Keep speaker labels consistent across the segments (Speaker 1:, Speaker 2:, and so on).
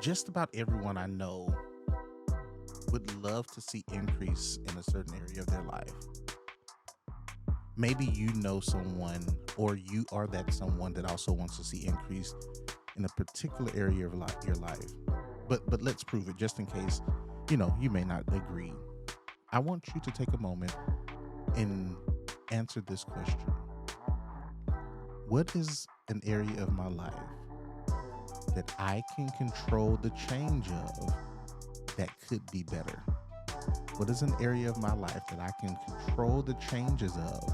Speaker 1: Just about everyone I know would love to see increase in a certain area of their life. Maybe you know someone or you are that someone that also wants to see increase in a particular area of your life. But let's prove it just in case, you may not agree. I want you to take a moment and answer this question. What is an area of my life that I can control the change of that could be better? What is an area of my life that I can control the changes of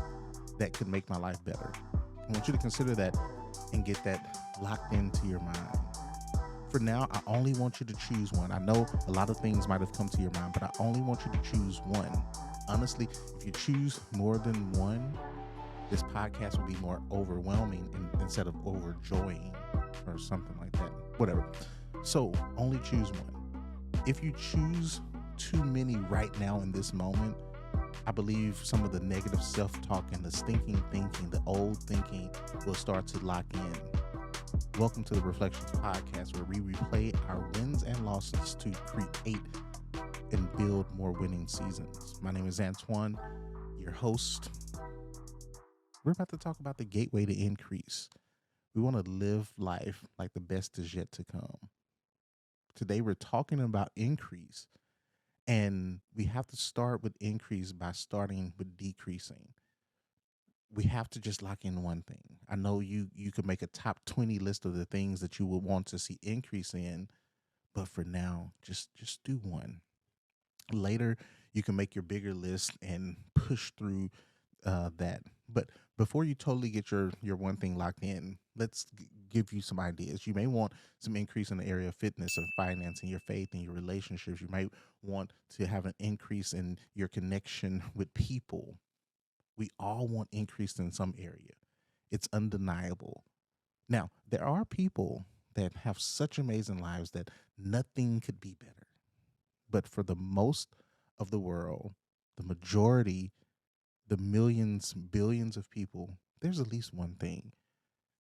Speaker 1: that could make my life better? I want you to consider that and get that locked into your mind. For now, I only want you to choose one. I know a lot of things might have come to your mind, but I only want you to choose one. Honestly, if you choose more than one, this podcast will be more overwhelming instead of overjoying or something like that. Whatever. So only choose one. If you choose too many right now in this moment, I believe some of the negative self-talk and the stinking thinking, the old thinking will start to lock in. Welcome to the Reflections Podcast, where we replay our wins and losses to create and build more winning seasons. My name is Antoine, your host. We're about to talk about the gateway to increase. We want to live life like the best is yet to come. Today, we're talking about increase, and we have to start with increase by starting with decreasing. We have to just lock in one thing. I know you could make a top 20 list of the things that you would want to see increase in, but for now, just do one. Later, you can make your bigger list and push through that. But before you totally get your one thing locked in, let's give you some ideas. You may want some increase in the area of fitness and finance and your faith and your relationships. You might want to have an increase in your connection with people. We all want increase in some area. It's undeniable. Now, there are people that have such amazing lives that nothing could be better. But for the most of the world, the majority, the millions, billions of people, there's at least one thing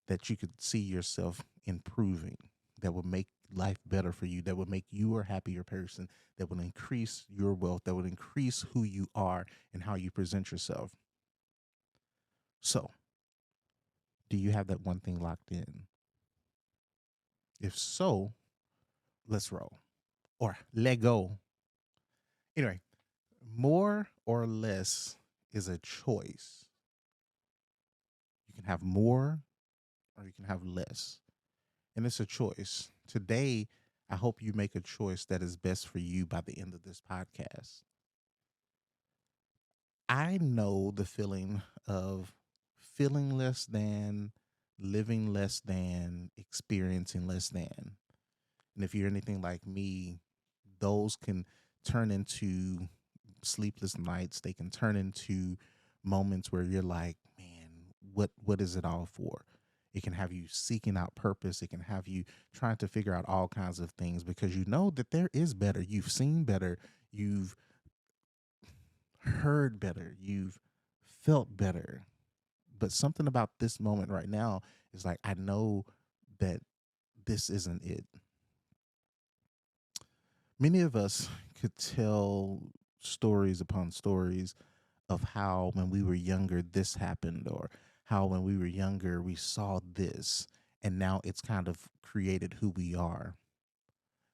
Speaker 1: that you could see yourself improving that would make life better for you, that would make you a happier person, that would increase your wealth, that would increase who you are and how you present yourself. So, do you have that one thing locked in? If so, let's roll or let go. Anyway, more or less is a choice. You can have more or you can have less. And it's a choice. Today, I hope you make a choice that is best for you by the end of this podcast. I know the feeling of feeling less than, living less than, experiencing less than. And if you're anything like me, those can turn into sleepless nights. They can turn into moments where you're like, man, what is it all for? It can have you seeking out purpose. It can have you trying to figure out all kinds of things because you know that there is better. You've seen better. You've heard better. You've felt better. But something about this moment right now is like, I know that this isn't it. Many of us could tell stories upon stories of how when we were younger this happened, or how when we were younger we saw this, and now it's kind of created who we are.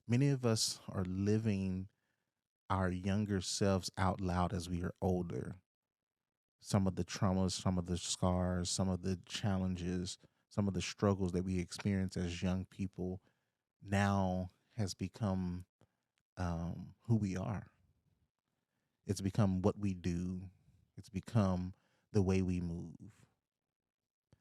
Speaker 1: Many of us are living our younger selves out loud as we are older. Some of the traumas, some of the scars, some of the challenges, some of the struggles that we experience as young people now has become who we are. It's become what we do. It's become the way we move.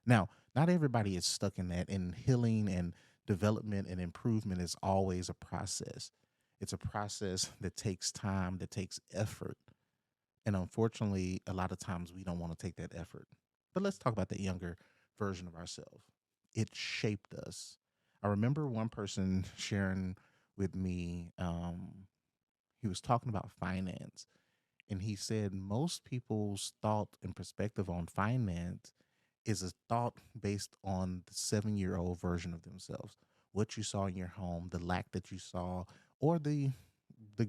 Speaker 1: Now, not everybody is stuck in that, and healing and development and improvement is always a process. It's a process that takes time, that takes effort. And unfortunately, a lot of times we don't want to take that effort. But let's talk about the younger version of ourselves. It shaped us. I remember one person sharing with me, he was talking about finance. And he said most people's thought and perspective on finance is a thought based on the 7-year-old version of themselves. what you saw in your home, the lack that you saw, or the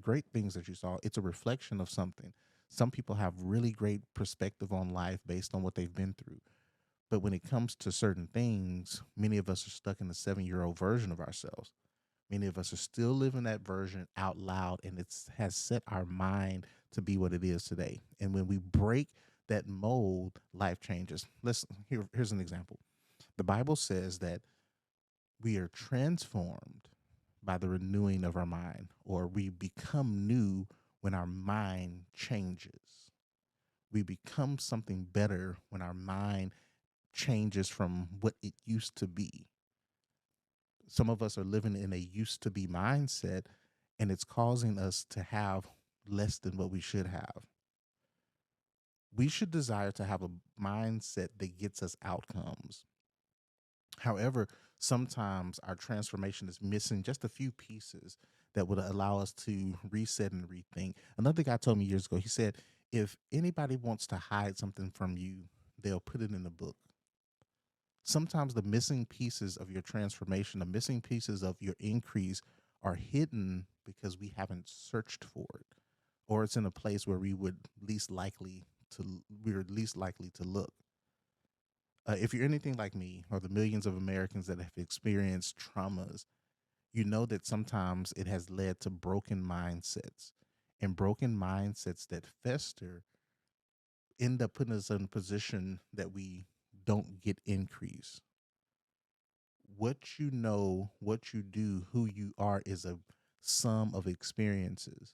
Speaker 1: great things that you saw. It's a reflection of something. Some people have really great perspective on life based on what they've been through. But when it comes to certain things, many of us are stuck in the 7-year-old version of ourselves. Many of us are still living that version out loud, and it has set our mind to be what it is today. And when we break that mold, life changes. Here's an example. The Bible says that we are transformed by the renewing of our mind, or we become new when our mind changes. We become something better when our mind changes from what it used to be. Some of us are living in a used to be mindset, and it's causing us to have less than what we should have. We should desire to have a mindset that gets us outcomes. However, sometimes our transformation is missing just a few pieces that would allow us to reset and rethink. Another guy told me years ago, he said, if anybody wants to hide something from you, they'll put it in a book. Sometimes the missing pieces of your transformation, the missing pieces of your increase are hidden because we haven't searched for it, or it's in a place where we're least likely to look. If you're anything like me or the millions of Americans that have experienced traumas, you know that sometimes it has led to broken mindsets, and broken mindsets that fester end up putting us in a position that we don't get increase. What you know, what you do, who you are is a sum of experiences.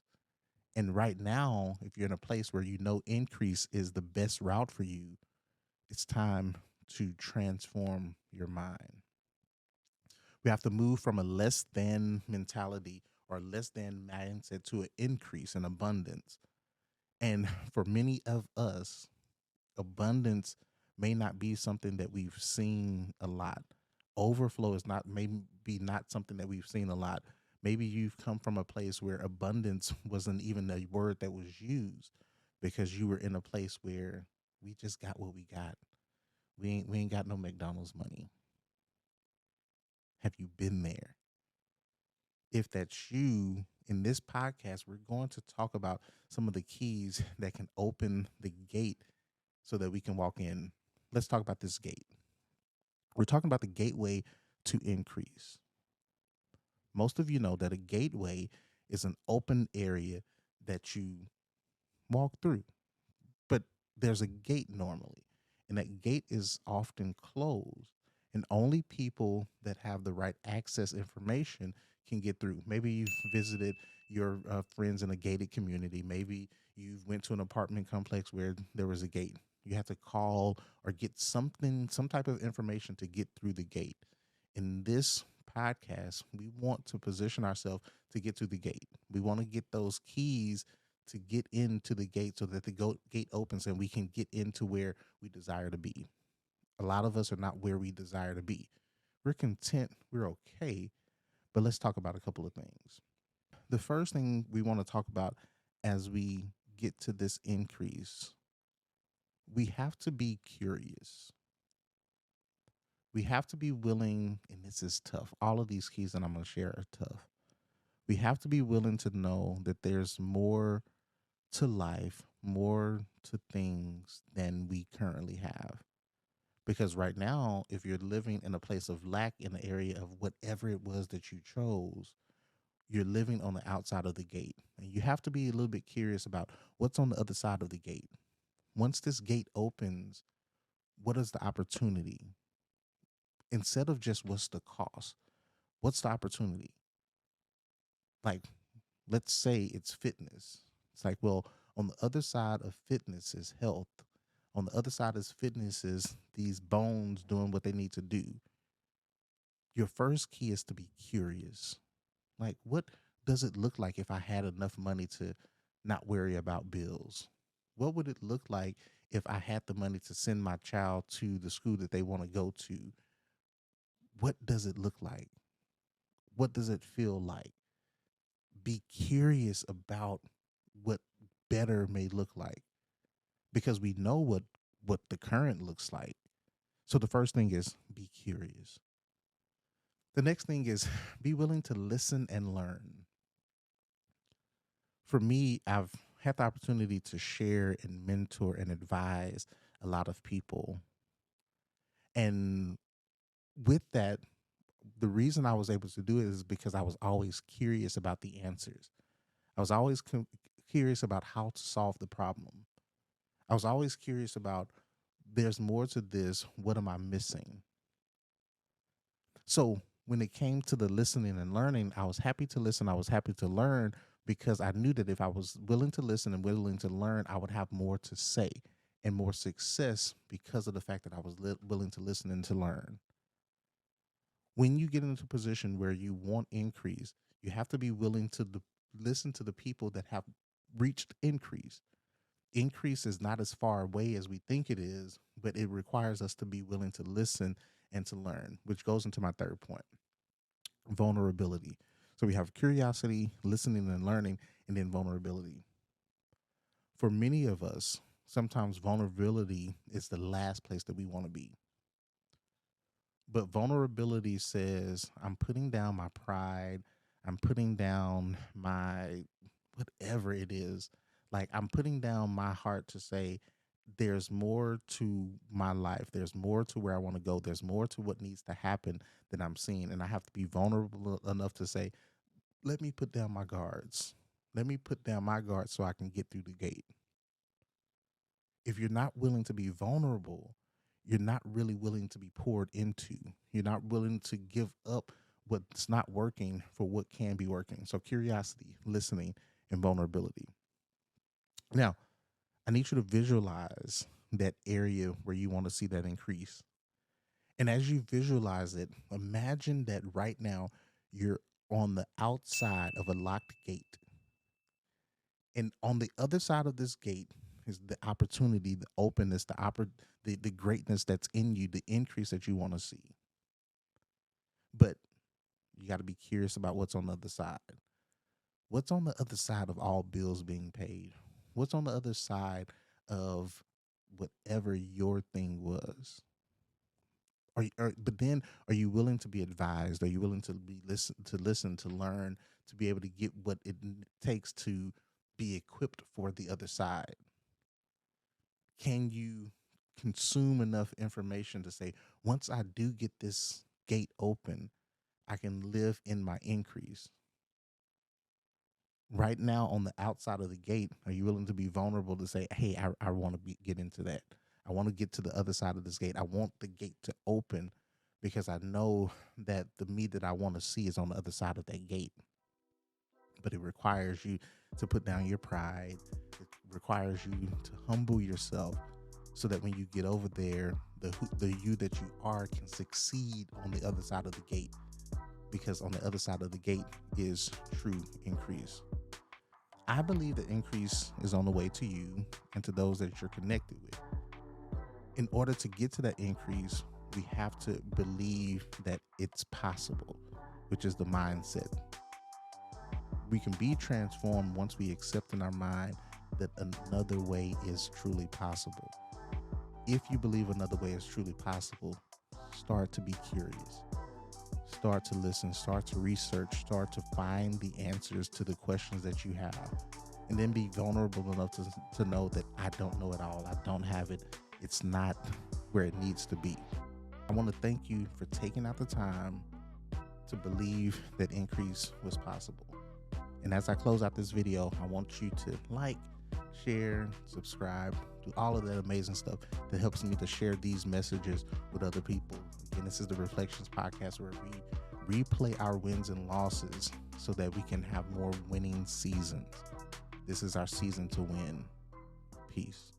Speaker 1: And right now, if you're in a place where you know increase is the best route for you, it's time to transform your mind. We have to move from a less than mentality or less than mindset to an increase in abundance. And for many of us, abundance may not be something that we've seen a lot. Overflow is not maybe not something that we've seen a lot. Maybe you've come from a place where abundance wasn't even a word that was used because you were in a place where we just got what we got. We ain't got no McDonald's money. Have you been there? If that's you, in this podcast, we're going to talk about some of the keys that can open the gate so that we can walk in. Let's talk about this gate. We're talking about the gateway to increase. Most of you know that a gateway is an open area that you walk through, but there's a gate normally, and that gate is often closed, and only people that have the right access information can get through. Maybe you've visited your friends in a gated community. Maybe you've went to an apartment complex where there was a gate. You have to call or get some type of information to get through the gate. In this podcast, we want to position ourselves to get to the gate. We want to get those keys to get into the gate so that the gate opens and we can get into where we desire to be. A lot of us are not where we desire to be. We're content, we're okay, but let's talk about a couple of things. The first thing we want to talk about as we get to this increase, we have to be curious. We have to be willing, and this is tough. All of these keys that I'm going to share are tough. We have to be willing to know that there's more to life, more to things than we currently have. Because right now, if you're living in a place of lack in the area of whatever it was that you chose, you're living on the outside of the gate. And you have to be a little bit curious about what's on the other side of the gate. Once this gate opens, what is the opportunity? Instead of just what's the cost, what's the opportunity? Like, let's say it's fitness. It's like, well, on the other side of fitness is health. On the other side of fitness is these bones doing what they need to do. Your first key is to be curious. Like, what does it look like if I had enough money to not worry about bills? What would it look like if I had the money to send my child to the school that they want to go to? What does it look like? What does it feel like? Be curious about what better may look like, because we know what the current looks like. So the first thing is be curious. The next thing is be willing to listen and learn. For me, I've had the opportunity to share and mentor and advise a lot of people. And with that, the reason I was able to do it is because I was always curious about the answers. I was always curious about how to solve the problem. I was always curious about there's more to this. What am I missing? So when it came to the listening and learning, I was happy to listen. I was happy to learn because I knew that if I was willing to listen and willing to learn, I would have more to say and more success because of the fact that I was willing to listen and to learn. When you get into a position where you want increase, you have to be willing to listen to the people that have reached increase. Increase is not as far away as we think it is, but it requires us to be willing to listen and to learn, which goes into my third point, vulnerability. So we have curiosity, listening and learning, and then vulnerability. For many of us, sometimes vulnerability is the last place that we want to be. But vulnerability says, I'm putting down my pride, I'm putting down my whatever it is. Like, I'm putting down my heart to say, there's more to my life. There's more to where I want to go. There's more to what needs to happen than I'm seeing. And I have to be vulnerable enough to say, let me put down my guards. Let me put down my guards so I can get through the gate. If you're not willing to be vulnerable, you're not really willing to be poured into. You're not willing to give up what's not working for what can be working. So curiosity, listening, and vulnerability. Now, I need you to visualize that area where you want to see that increase. And as you visualize it, imagine that right now you're on the outside of a locked gate. And on the other side of this gate is the opportunity, the openness, the greatness that's in you, the increase that you want to see. But you got to be curious about what's on the other side. What's on the other side of all bills being paid? What's on the other side of whatever your thing was? But then, are you willing to be advised? Are you willing to listen, to learn, to be able to get what it takes to be equipped for the other side? Can you consume enough information to say, once I do get this gate open, I can live in my increase? Right now, on the outside of the gate, are you willing to be vulnerable to say, hey, I want to get into that? I want to get to the other side of this gate. I want the gate to open because I know that the me that I want to see is on the other side of that gate. But it requires you to put down your pride. It requires you to humble yourself so that when you get over there, the you that you are can succeed on the other side of the gate, because on the other side of the gate is true increase. I believe that increase is on the way to you and to those that you're connected with. In order to get to that increase, we have to believe that it's possible, which is the mindset. We can be transformed once we accept in our mind that another way is truly possible. If you believe another way is truly possible, start to be curious. Start to listen, start to research, start to find the answers to the questions that you have. And then be vulnerable enough to know that I don't know it all. I don't have it. It's not where it needs to be. I want to thank you for taking out the time to believe that increase was possible. And as I close out this video, I want you to like, share, subscribe, do all of that amazing stuff that helps me to share these messages with other people. Again, this is the Reflections Podcast, where we replay our wins and losses so that we can have more winning seasons. This is our season to win. Peace.